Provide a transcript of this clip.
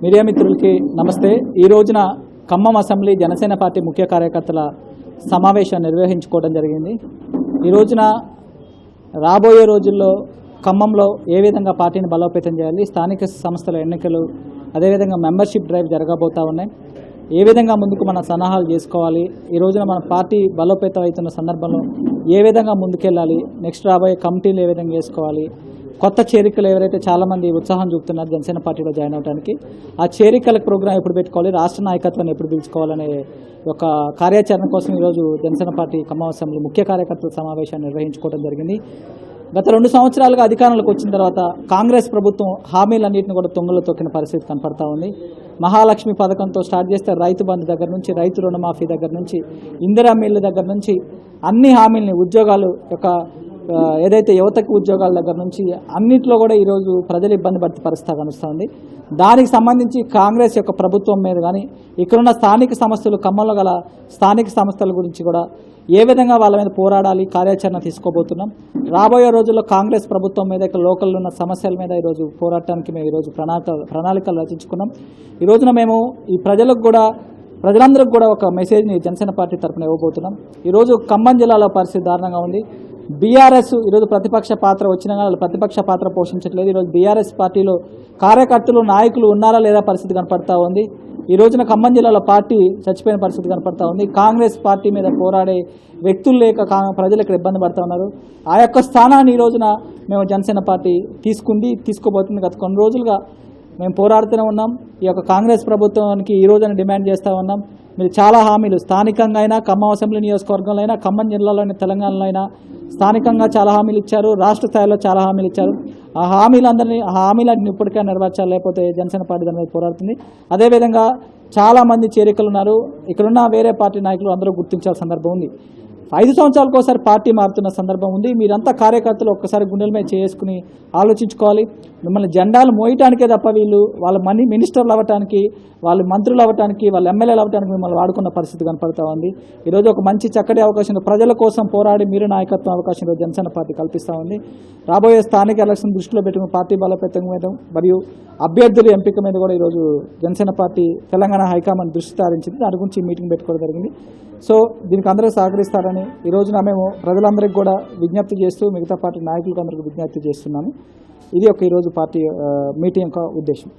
Media మిత్రులకి నమస్తే। ఈ రోజున ఖమ్మం అసెంబ్లీ జనసేన పార్టీ ముఖ్య కార్యకర్తల సమావేశం నిర్వహించుకోవడం జరిగింది। ఈ రోజున రాబోయే రోజుల్లో ఖమ్మంలో ఏ విధంగా పార్టీని బలోపేతం చేయాలి, స్థానిక సంస్థల ఎన్నికలు అదేవిధంగా మెంబర్షిప్ డ్రైవ్ జరగబోతా ఉన్నాయి, ఏ విధంగా ముందుకు మన సన్నాహాలు చేసుకోవాలి, ఈ రోజున మన పార్టీ బలోపేతం అవుతున్న సందర్భంలో ఏ విధంగా ముందుకెళ్ళాలి, నెక్స్ట్ రాబోయే కమిటీలు ఏ విధంగా చేసుకోవాలి, కొత్త చేరికలు ఎవరైతే చాలామంది ఉత్సాహం చూపుతున్నారు జనసేన పార్టీలో జాయిన్ అవడానికి, ఆ చేరికల ప్రోగ్రాం ఎప్పుడు పెట్టుకోవాలి, రాష్ట్ర నాయకత్వాన్ని ఎప్పుడు పిలుచుకోవాలనే ఒక కార్యాచరణ కోసం ఈరోజు జనసేన పార్టీ ఖమ్మం అసెంబ్లీ ముఖ్య కార్యకర్తల సమావేశాన్ని నిర్వహించుకోవడం జరిగింది। గత 2 సంవత్సరాలుగా అధికారంలోకి వచ్చిన తర్వాత కాంగ్రెస్ ప్రభుత్వం హామీలన్నింటినీ కూడా తొంగలో తొక్కిన పరిస్థితి కనపడతా ఉంది। మహాలక్ష్మి పథకంతో స్టార్ట్ చేస్తే రైతు బంధు దగ్గర నుంచి, రైతు రుణమాఫీ దగ్గర నుంచి, ఇందిరా మిల్లు దగ్గర నుంచి అన్ని హామీలని, ఉద్యోగాలు యొక్క ఏదైతే యువతకు ఉద్యోగాల దగ్గర నుంచి అన్నింటిలో కూడా ఈరోజు ప్రజలు ఇబ్బంది పడే పరిస్థితి కనిపిస్తుంది। దానికి సంబంధించి కాంగ్రెస్ యొక్క ప్రభుత్వం మీద కానీ, ఇక్కడున్న స్థానిక సంస్థలు, ఖమ్మంలో గల స్థానిక సంస్థల గురించి కూడా ఏ విధంగా వాళ్ళ మీద పోరాడాలి, కార్యాచరణ తీసుకోబోతున్నాం। రాబోయే రోజుల్లో కాంగ్రెస్ ప్రభుత్వం మీద, ఇక్కడ లోకల్లో ఉన్న సమస్యల మీద ఈరోజు పోరాటానికి మేము ఈరోజు ప్రణాళికలు రచించుకున్నాం। ఈ రోజున మేము ఈ ప్రజలందరికీ కూడా ఒక మెసేజ్ని జనసేన పార్టీ తరఫున ఇవ్వబోతున్నాం। ఈరోజు ఖమ్మం జిల్లాలో పరిస్థితి దారుణంగా ఉంది। బీఆర్ఎస్ ఈరోజు ప్రతిపక్ష పాత్ర వచ్చినా కానీ వాళ్ళు ప్రతిపక్ష పాత్ర పోషించట్లేదు। ఈరోజు బీఆర్ఎస్ పార్టీలో కార్యకర్తలు, నాయకులు ఉన్నారా లేదా పరిస్థితి కనపడతా ఉంది। ఈ రోజున ఖమ్మం జిల్లాలో పార్టీ చచ్చిపోయిన పరిస్థితి కనపడతా ఉంది। కాంగ్రెస్ పార్టీ మీద పోరాడే వ్యక్తులు లేక ప్రజలు ఇక్కడ ఇబ్బంది పడుతూ ఉన్నారు। ఆ యొక్క స్థానాన్ని ఈ రోజున మేము జనసేన పార్టీ తీసుకోబోతుంది। గత కొన్ని రోజులుగా మేము పోరాడుతూనే ఉన్నాం। ఈ యొక్క కాంగ్రెస్ ప్రభుత్వానికి ఈ రోజున డిమాండ్ చేస్తూ ఉన్నాం, మీరు చాలా హామీలు స్థానికంగా అయినా, ఖమ్మం అసెంబ్లీ నియోజకవర్గంలో అయినా, ఖమ్మం జిల్లాలోని తెలంగాణలో అయినా స్థానికంగా చాలా హామీలు ఇచ్చారు, రాష్ట్ర స్థాయిలో చాలా హామీలు ఇచ్చారు। ఆ హామీలన్నీ ఇప్పటికే నెరవేర్చాలి, లేకపోతే జనసేన పార్టీ దాని మీద పోరాడుతుంది। అదేవిధంగా చాలామంది చేరికలు ఉన్నారు, ఇక్కడున్న వేరే పార్టీ నాయకులు అందరూ గుర్తించాల్సిన సందర్భం ఉంది। 5 సంవత్సరాలకు ఒకసారి పార్టీ మారుతున్న సందర్భం ఉంది। మీరంతా కార్యకర్తలు ఒక్కసారి గుండెల మీద చేసుకుని ఆలోచించుకోవాలి। మిమ్మల్ని జెండాలు మోయటానికే తప్ప వీళ్ళు వాళ్ళ మినిస్టర్లు అవ్వటానికి, వాళ్ళు మంత్రులు అవ్వటానికి, వాళ్ళ ఎమ్మెల్యేలు అవ్వటానికి మిమ్మల్ని వాడుకున్న పరిస్థితి కనపడతా ఉంది। ఈరోజు ఒక మంచి చక్కటి అవకాశం, ప్రజల కోసం పోరాడి మీరు నాయకత్వం అవకాశం ఈరోజు జనసేన పార్టీ కల్పిస్తూ ఉంది। రాబోయే స్థానిక ఎలక్షన్ దృష్టిలో పెట్టుకుని పార్టీ బలోపేతం మీద మరియు అభ్యర్థుల ఎంపిక మీద కూడా ఈరోజు జనసేన పార్టీ తెలంగాణ హైకమాండ్ దృష్టి సారించింది। దాని గురించి మీటింగ్ పెట్టుకోవడం జరిగింది। సో దీనికి అందరూ సహకరిస్తారని ఈ రోజున మేము ప్రజలందరికీ కూడా విజ్ఞప్తి చేస్తూ, మిగతా పార్టీ నాయకులకు అందరికీ విజ్ఞప్తి చేస్తున్నాము। ఇది ఈరోజు పార్టీ మీటింగ్ యొక్క ఉద్దేశం।